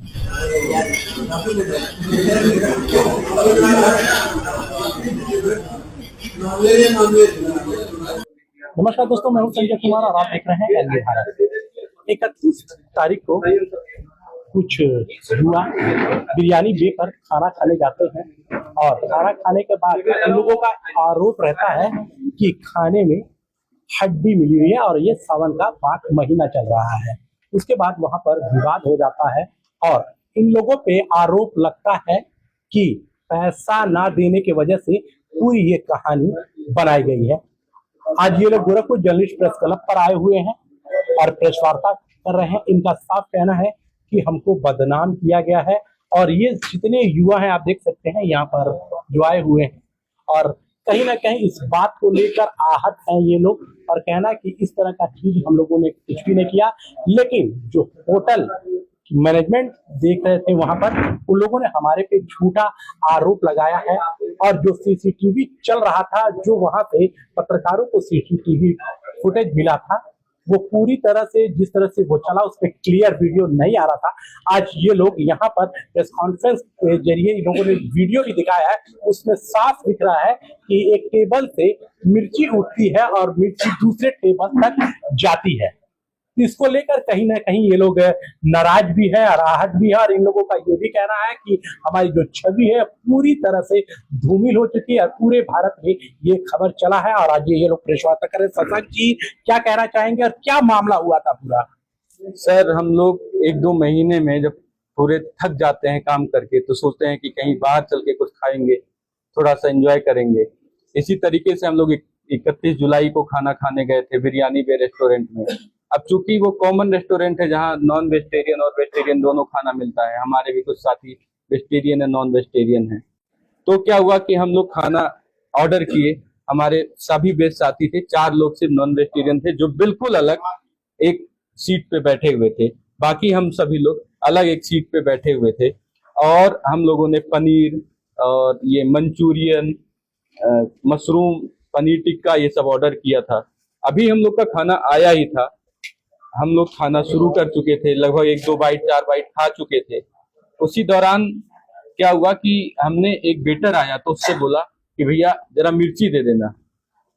नमस्कार दोस्तों, मैं हूं संजय कुमार और आप देख रहे हैं एनबी भारत। 31 तारीख को कुछ युवा बिरयानी देकर खाना खाने जाते हैं और खाना खाने के बाद उन लोगों का आरोप रहता है कि खाने में हड्डी मिली हुई है और ये सावन का 5 महीना चल रहा है। उसके बाद वहां पर विवाद हो जाता है और इन लोगों पे आरोप लगता है कि पैसा ना देने की वजह से पूरी ये कहानी बनाई गई है। आज ये लोग गोरखपुर जर्नलिस्ट प्रेस क्लब पर आए हुए हैं और प्रेस वार्ता कर रहे हैं। इनका साफ कहना है कि हमको बदनाम किया गया है और ये जितने युवा हैं आप देख सकते हैं यहाँ पर जो आए हुए हैं और कहीं ना कहीं इस बात को लेकर आहत हैं ये लोग और कहना कि इस तरह का चीज हम लोगों ने कुछ भी नहीं किया। लेकिन जो होटल मैनेजमेंट देख रहे थे वहां पर उन लोगों ने हमारे पे झूठा आरोप लगाया है और जो सीसीटीवी चल रहा था, जो वहां से पत्रकारों को सीसीटीवी फुटेज मिला था, वो पूरी तरह से जिस तरह से वो चला उस पर क्लियर वीडियो नहीं आ रहा था। आज ये लोग यहाँ पर प्रेस कॉन्फ्रेंस के जरिए इन लोगों ने वीडियो भी दिखाया है, उसमें साफ दिख रहा है कि एक टेबल से मिर्ची उठती है और मिर्ची दूसरे टेबल तक जाती है। इसको लेकर कहीं ना कहीं ये लोग नाराज भी है और आहत भी है और इन लोगों का ये भी कहना है कि हमारी जो छवि है पूरी तरह से धूमिल हो चुकी है। पूरे भारत में ये खबर चला है और आज ये लोग प्रेस वार्ता कर रहे हैं। शशांक जी क्या कहना चाहेंगे और क्या मामला हुआ था पूरा? सर, हम लोग 1-2 महीने में जब पूरे थक जाते हैं काम करके तो सोचते हैं कि कहीं बाहर चल के कुछ खाएंगे, थोड़ा सा एंजॉय करेंगे। इसी तरीके से हम लोग 31 जुलाई को खाना खाने गए थे बिरयानी बे रेस्टोरेंट में। अब चूंकि वो कॉमन रेस्टोरेंट है जहाँ नॉन वेजिटेरियन और वेजिटेरियन दोनों खाना मिलता है, हमारे भी कुछ साथी वेजिटेरियन और नॉन वेजिटेरियन हैं। तो क्या हुआ कि हम लोग खाना ऑर्डर किए, हमारे सभी वेज साथी थे, 4 लोग सिर्फ नॉन वेजिटेरियन थे जो बिल्कुल अलग एक सीट पे बैठे हुए थे। बाकी हम सभी लोग अलग एक सीट पे बैठे हुए थे और हम लोगों ने पनीर और ये मंचूरियन, मशरूम, पनीर टिक्का ये सब ऑर्डर किया था। अभी हम लोग का खाना आया ही था, हम लोग खाना शुरू कर चुके थे, लगभग 1-2 बाइट 4 बाइट खा चुके थे। उसी दौरान क्या हुआ कि हमने एक वेटर आया तो उससे बोला कि भैया जरा मिर्ची दे देना।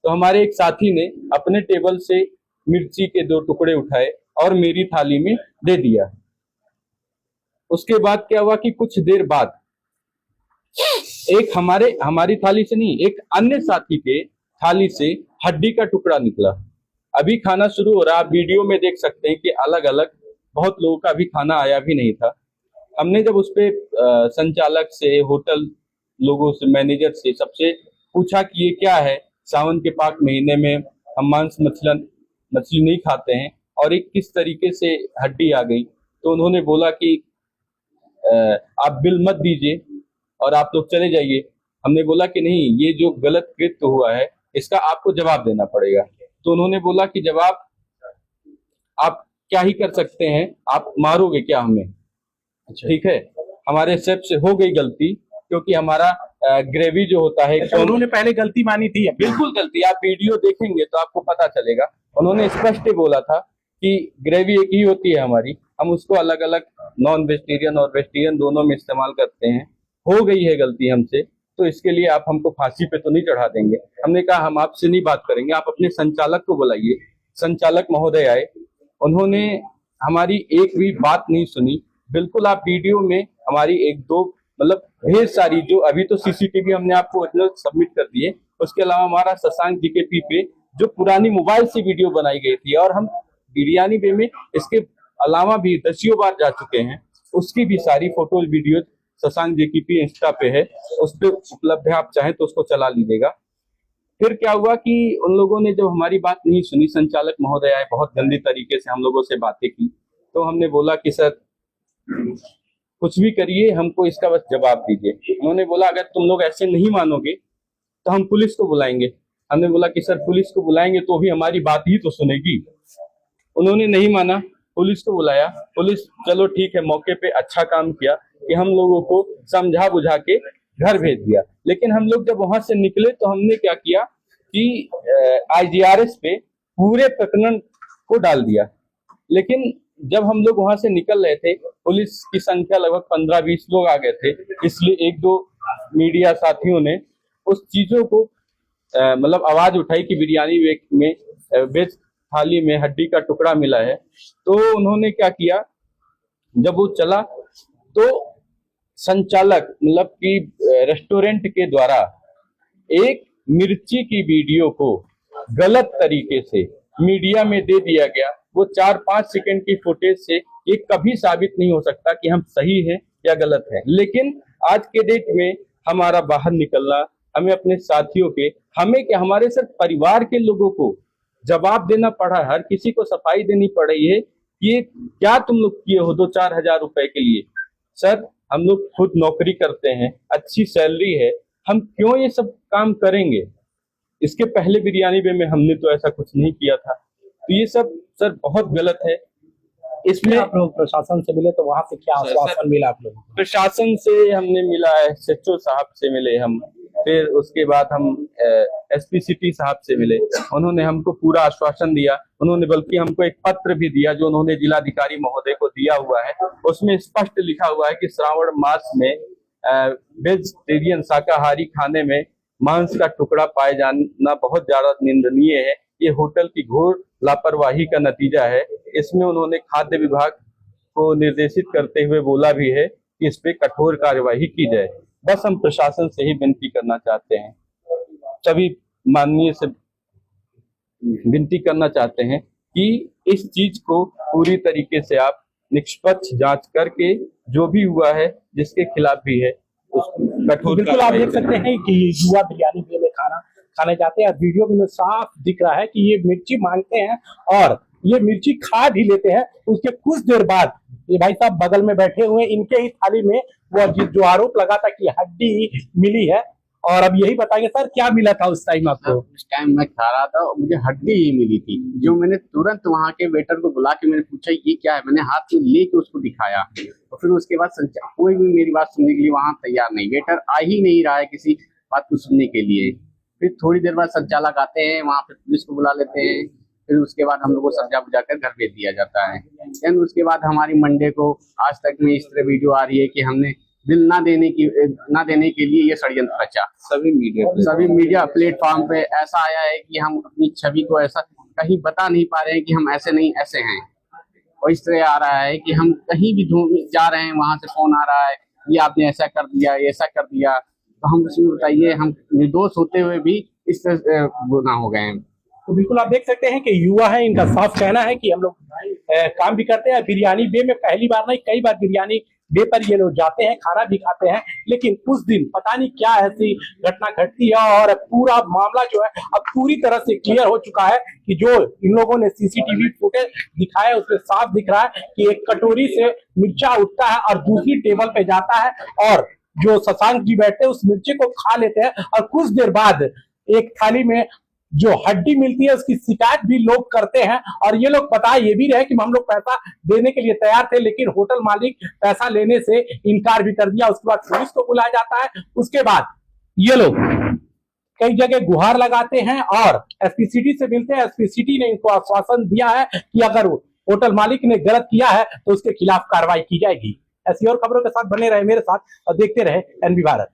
तो हमारे एक साथी ने अपने टेबल से मिर्ची के 2 टुकड़े उठाए और मेरी थाली में दे दिया। उसके बाद क्या हुआ कि कुछ देर बाद एक हमारी थाली से नहीं, एक अन्य साथी के थाली से हड्डी का टुकड़ा निकला। अभी खाना शुरू हो रहा, आप वीडियो में देख सकते हैं कि अलग अलग बहुत लोगों का अभी खाना आया भी नहीं था। हमने जब उस पे संचालक से, होटल लोगों से, मैनेजर से सबसे पूछा कि ये क्या है, सावन के पाक महीने में हम मांस मछली नहीं खाते हैं और एक किस तरीके से हड्डी आ गई, तो उन्होंने बोला कि आप बिल मत दीजिए और आप लोग चले जाइए। हमने बोला कि नहीं, ये जो गलत कृत्य हुआ है इसका आपको जवाब देना पड़ेगा। तो उन्होंने बोला कि जवाब आप क्या ही कर सकते हैं, आप मारोगे क्या हमें? अच्छा ठीक है, हमारे शेफ से हो गई गलती क्योंकि हमारा ग्रेवी जो होता है। अच्छा, उन्होंने पहले गलती मानी थी? बिल्कुल गलती, आप वीडियो देखेंगे तो आपको पता चलेगा। उन्होंने स्पष्ट बोला था कि ग्रेवी एक ही होती है हमारी, हम उसको अलग अलग नॉन वेजिटेरियन और वेजिटेरियन दोनों में इस्तेमाल करते हैं। हो गई है गलती हमसे, तो इसके लिए आप हमको फांसी पे तो नहीं चढ़ा देंगे। हमने कहा हम आपसे नहीं बात करेंगे, आप अपने संचालक को बुलाइए। संचालक महोदय आए, उन्होंने हमारी एक भी बात नहीं सुनी। बिल्कुल आप वीडियो में हमारी 1-2 मतलब ढेर सारी, जो अभी तो सीसीटीवी हमने आपको ओरिजिनल सबमिट कर दिए, उसके अलावा हमारा शशांक जीकेपी पे जो पुरानी मोबाइल से वीडियो बनाई गई थी और हम बिरयानी बे में इसके अलावा भी दसियों बार जा चुके हैं, उसकी भी सारी photo video Shashank GKP Insta पे है, उस पर उपलब्ध है, आप चाहें तो उसको चला लीजिएगा। फिर क्या हुआ कि उन लोगों ने जब हमारी बात नहीं सुनी, संचालक महोदय आए, बहुत गंदी तरीके से हम लोगों से बातें की। तो हमने बोला कि सर कुछ भी करिए, हमको इसका बस जवाब दीजिए। उन्होंने बोला अगर तुम लोग ऐसे नहीं मानोगे तो हम पुलिस को बुलाएंगे। हमने बोला कि सर पुलिस को बुलाएंगे तो भी हमारी बात ही तो सुनेगी। उन्होंने नहीं माना, पुलिस को बुलाया। पुलिस चलो ठीक है, मौके पे अच्छा काम किया कि हम लोगों को समझा बुझा के घर भेज दिया। लेकिन हम लोग जब वहां से निकले तो हमने क्या किया कि IGRS पे पूरे प्रकरण को डाल दिया। लेकिन जब हम लोग वहां से निकल रहे थे, पुलिस की संख्या लगभग 15-20 लोग आ गए थे, इसलिए एक दो मीडिया साथियों ने उस चीजों को मतलब आवाज उठाई कि बिरयानी वेज थाली में हड्डी का टुकड़ा मिला है। तो उन्होंने क्या किया, जब वो चला तो संचालक मतलब कि रेस्टोरेंट के द्वारा एक मिर्ची की वीडियो को गलत तरीके से मीडिया में दे दिया गया। वो 4-5 सेकंड की फुटेज से ये कभी साबित नहीं हो सकता कि हम सही हैं या गलत हैं, लेकिन आज के डेट में हमारा बाहर निकलना, हमें अपने साथियों के, हमें क्या, हमारे सिर्फ परिवार के लोगों को जवाब देना पड़ा, हर किसी को सफाई देनी पड़ रही है कि ये क्या तुम लोग किए हो 2-4 हजार रुपए के लिए। सर, हम लोग खुद नौकरी करते हैं, अच्छी सैलरी है, हम क्यों ये सब काम करेंगे। इसके पहले बिरयानी बे में हमने तो ऐसा कुछ नहीं किया था। तो ये सब सर बहुत गलत है। इसमें आप लोग प्रशासन से मिले तो वहां से क्या आश्वासन मिला आप लोगों को? प्रशासन से हमने मिला है, एसएचओ साहब से मिले हम, फिर उसके बाद हम एसपी सिटी साहब से मिले। उन्होंने हमको पूरा आश्वासन दिया। उन्होंने बल्कि हमको एक पत्र भी दिया जो उन्होंने जिलाधिकारी महोदय को दिया हुआ है। उसमें स्पष्ट लिखा हुआ है कि श्रावण मास में वेजिटेरियन शाकाहारी खाने में मांस का टुकड़ा पाए जाना बहुत ज्यादा निंदनीय है। ये होटल की घोर लापरवाही का नतीजा है। इसमें उन्होंने खाद्य विभाग को निर्देशित करते हुए बोला भी है कि इस पे कठोर कार्यवाही की जाए। बस हम प्रशासन से ही विनती करना चाहते हैं, सभी माननीय से विनती करना चाहते हैं कि इस चीज को पूरी तरीके से आप निष्पक्ष जांच करके जो भी हुआ है, जिसके खिलाफ भी है, उसको कठोर बिल्कुल आप देख सकते हैं कि युवा बिरयानी बे में खाना खाने जाते हैं। वीडियो में साफ दिख रहा है कि ये मिर्ची मांगते हैं और ये मिर्ची खा भी लेते हैं। उसके कुछ देर बाद ये भाई साहब बगल में बैठे हुए, इनके ही थाली में वो जो आरोप लगा था कि हड्डी मिली है, और अब यही बताएंगे सर क्या मिला था उस टाइम आपको? उस टाइम मैं खा रहा था और मुझे हड्डी ही मिली थी, जो मैंने तुरंत वहां के वेटर को बुला के मैंने पूछा ये क्या है। मैंने हाथ में लेके उसको दिखाया और फिर उसके बाद कोई भी मेरी बात सुनने के लिए वहां तैयार नहीं, वेटर आ ही नहीं रहा है किसी बात को सुनने के लिए। फिर थोड़ी देर बाद संचालक आते हैं, वहां पे पुलिस को बुला लेते हैं, फिर उसके बाद हम लोग को सजा बुझा कर घर भेज दिया जाता है। देन उसके बाद हमारी मंडे को आज तक में इस तरह वीडियो आ रही है कि हमने बिल ना देने के लिए ये षड्यंत्र रचा। सभी मीडिया प्लेटफॉर्म पे ऐसा आया है कि हम अपनी छवि को ऐसा कहीं बता नहीं पा रहे हैं कि हम ऐसे नहीं ऐसे हैं, और इस तरह आ रहा है कि हम कहीं भी जा रहे हैं वहां से फोन आ रहा है ये आपने ऐसा कर दिया, ऐसा कर दिया। तो हम उसमें बताइए, हम निर्दोष होते हुए भी इस तरह गुनाह हो गए हैं। तो बिल्कुल आप देख सकते हैं कि युवा है, इनका साफ कहना है कि हम लोग काम भी करते हैं बिरयानी बे में, पहली बार नहीं कई बार बिरयानी बे पर ये लोग जाते हैं, खाना भी खाते हैं, लेकिन उस दिन पता नहीं क्या ऐसी घटना घटती है और पूरा मामला जो है अब पूरी तरह से क्लियर हो चुका है कि जो इन लोगों ने सीसीटीवी फुटेज दिखाया उसमें साफ दिख रहा है कि एक कटोरी से मिर्चा उठता है और दूसरी टेबल पे जाता है और जो शशांक जी बैठते हैं उस मिर्ची को खा लेते हैं, और कुछ देर बाद एक थाली में जो हड्डी मिलती है उसकी शिकायत भी लोग करते हैं। और ये लोग बता ये भी रहे कि हम लोग पैसा देने के लिए तैयार थे, लेकिन होटल मालिक पैसा लेने से इनकार भी कर दिया। उसके बाद पुलिस को बुलाया जाता है। उसके बाद ये लोग कई जगह गुहार लगाते हैं और एसपी सिटी से मिलते हैं। एसपी सिटी ने इनको आश्वासन दिया है कि अगर होटल मालिक ने गलत किया है तो उसके खिलाफ कार्रवाई की जाएगी। ऐसी और खबरों के साथ बने रहे मेरे साथ और देखते रहे एनबी भारत।